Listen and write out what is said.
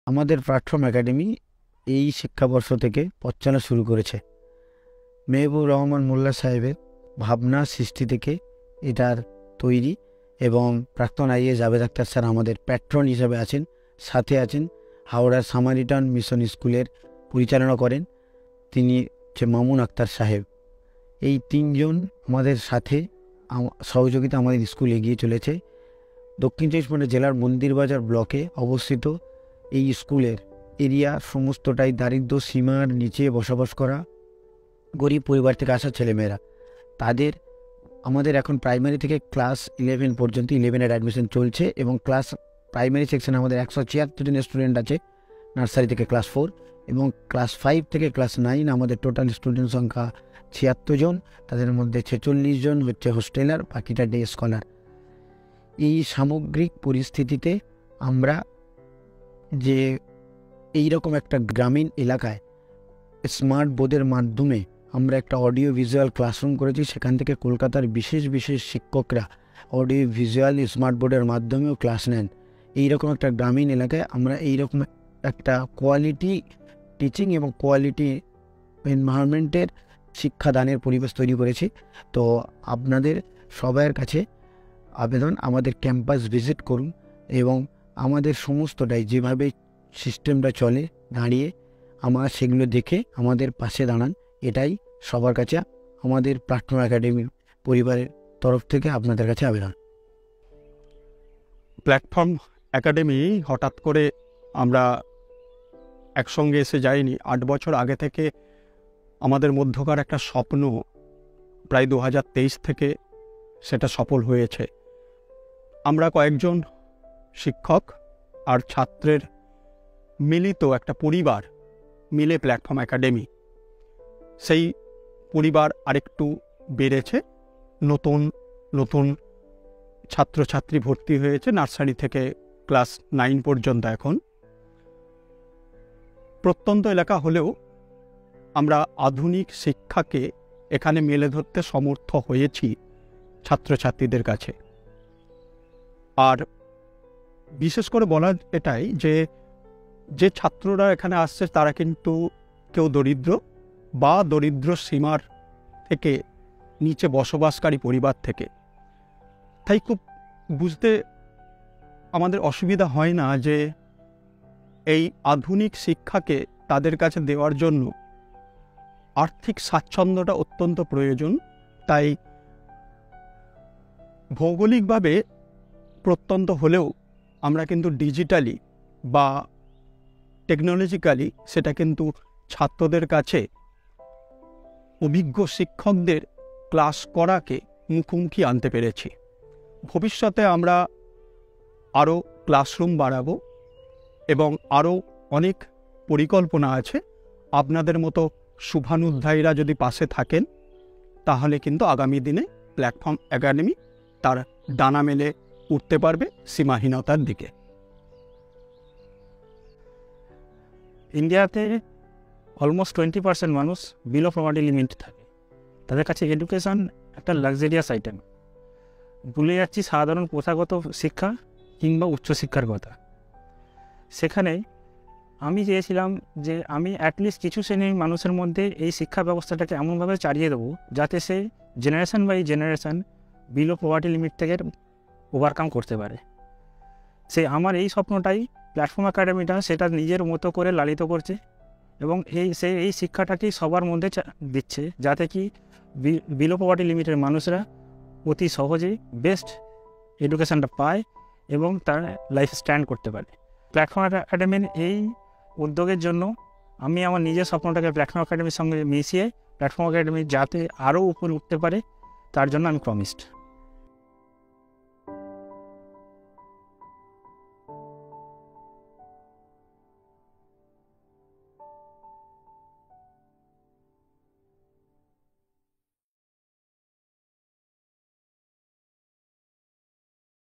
আমাদের platform academy এই শিক্ষাবর্ষ থেকে পথ চলা শুরু করেছে। মেহবুব রহমান মোল্লা সাহেবের ভাবনা সৃষ্টি থেকে এটার তৈরি এবং প্রাক্তন আইএএস জাভেদ আখতার স্যার আমাদের প্যাট্রন হিসাবে আছেন। সাথে আছেন হাওড়ার সামারিটান মিশন স্কুলের পরিচালনা করেন তিনি হচ্ছে মামুন আক্তার সাহেব। এই তিনজন আমাদের সাথে সহযোগিতা আমাদের স্কুল এগিয়ে চলেছে। দক্ষিণ চব্বিশ পরগনা জেলার মন্দিরবাজার ব্লকে অবস্থিত এই স্কুলের এরিয়া সমস্তটাই দারিদ্র্য সীমার নিচে বসবাস করা গরিব পরিবার থেকে আসা ছেলেমেয়েরা। তাদের আমাদের এখন প্রাইমারি থেকে ক্লাস 11 পর্যন্ত 11-এর অ্যাডমিশন চলছে এবং প্রাইমারি সেকশনে আমাদের 176 জন স্টুডেন্ট আছে, নার্সারি থেকে ক্লাস 4 এবং ক্লাস 5 থেকে ক্লাস 9 আমাদের টোটাল স্টুডেন্ট সংখ্যা 76 জন। তাদের মধ্যে 46 জন হচ্ছে হোস্টেলার, বাকিটা ডে স্কলার। এই সামগ্রিক পরিস্থিতিতে আমরা যে এইরকম একটা গ্রামীণ এলাকায় স্মার্ট বোর্ডের মাধ্যমে আমরা একটা অডিও ভিজুয়াল ক্লাসরুম করেছি, সেখান থেকে কলকাতার বিশেষ বিশেষ শিক্ষকরা অডিও ভিজুয়াল স্মার্ট বোর্ডের মাধ্যমেও ক্লাস নেন। এইরকম একটা গ্রামীণ এলাকায় আমরা এইরকম একটা কোয়ালিটি টিচিং এবং কোয়ালিটি এনভায়রনমেন্টের শিক্ষাদানের পরিবেশ তৈরি করেছি। তো আপনাদের সবার কাছে আবেদন, আমাদের ক্যাম্পাস ভিজিট করুন এবং আমাদের সমস্তটাই যেভাবে সিস্টেমটা চলে দাঁড়িয়ে আমার সেগুলো দেখে আমাদের পাশে দাঁড়ান। এটাই সবার কাছে আমাদের প্ল্যাটফর্ম একাডেমি পরিবারের তরফ থেকে আপনাদের কাছে আবেদন। প্ল্যাটফর্ম একাডেমি হঠাৎ করে আমরা একসঙ্গে এসে যাইনি। 8 বছর আগে থেকে আমাদের মধ্যকার একটা স্বপ্ন, প্রায় 2023 থেকে সেটা সফল হয়েছে। আমরা কয়েকজন শিক্ষক আর ছাত্রের মিলিত একটা পরিবার মিলে প্ল্যাটফর্ম একাডেমি, সেই পরিবার আরেকটু বেড়েছে। নতুন নতুন ছাত্রছাত্রী ভর্তি হয়েছে নার্সারি থেকে ক্লাস 9 পর্যন্ত। এখন প্রত্যন্ত এলাকা হলেও আমরা আধুনিক শিক্ষাকে এখানে মেলে ধরতে সমর্থ হয়েছি ছাত্রছাত্রীদের কাছে। আর বিশেষ করে বলার এটাই যে ছাত্ররা এখানে আসছে তারা কিন্তু কেউ দরিদ্র বা দরিদ্র সীমার থেকে নিচে বসবাসকারী পরিবার থেকে। তাই খুব বুঝতে আমাদের অসুবিধা হয় না যে এই আধুনিক শিক্ষাকে তাদের কাছে দেওয়ার জন্য আর্থিক স্বাচ্ছন্দ্যটা অত্যন্ত প্রয়োজন। তাই ভৌগোলিকভাবে প্রত্যন্ত হলেও আমরা কিন্তু ডিজিটালি বা টেকনোলজিক্যালি সেটা কিন্তু ছাত্রদের কাছে অভিজ্ঞ শিক্ষকদের ক্লাস করাকে মুখোমুখি আনতে পেরেছি। ভবিষ্যতে আমরা আরও ক্লাসরুম বাড়াবো এবং আরও অনেক পরিকল্পনা আছে। আপনাদের মতো শুভানুধ্যায়ীরা যদি পাশে থাকেন তাহলে কিন্তু আগামী দিনে প্ল্যাটফর্ম একাডেমি তার ডানা মেলে উঠতে পারবে সীমাহীনতার দিকে। ইন্ডিয়াতে অলমোস্ট 20% মানুষ বিলো পভার্টি লিমিট থাকে। তাদের কাছে এডুকেশন একটা লাক্সারিয়াস আইটেম। ভুলে যাচ্ছি সাধারণ প্রথাগত শিক্ষা কিংবা উচ্চশিক্ষার কথা। সেখানে আমি চেয়েছিলাম যে আমি অ্যাটলিস্ট কিছু শ্রেণীর মানুষের মধ্যে এই শিক্ষা ব্যবস্থাটাকে এমনভাবে চালিয়ে দেবো যাতে সে generation by generation below poverty limit থেকে ওভারকাম করতে পারে। আমার এই স্বপ্নটাই প্ল্যাটফর্ম একাডেমিটা সেটা নিজের মতো করে লালিত করছে এবং এই শিক্ষাটাকেই সবার মধ্যে দিচ্ছে যাতে কি বিলো পভার্টি লিমিটের মানুষরা অতি সহজেই বেস্ট এডুকেশনটা পায় এবং তার লাইফ স্ট্যান্ড করতে পারে। প্ল্যাটফর্ম একাডেমির এই উদ্যোগের জন্য আমি আমার নিজের স্বপ্নটাকে প্ল্যাটফর্ম একাডেমির সঙ্গে মিশিয়ে প্ল্যাটফর্ম একাডেমি যাতে আরও উপরে উঠতে পারে তার জন্য আমি প্রমিসড।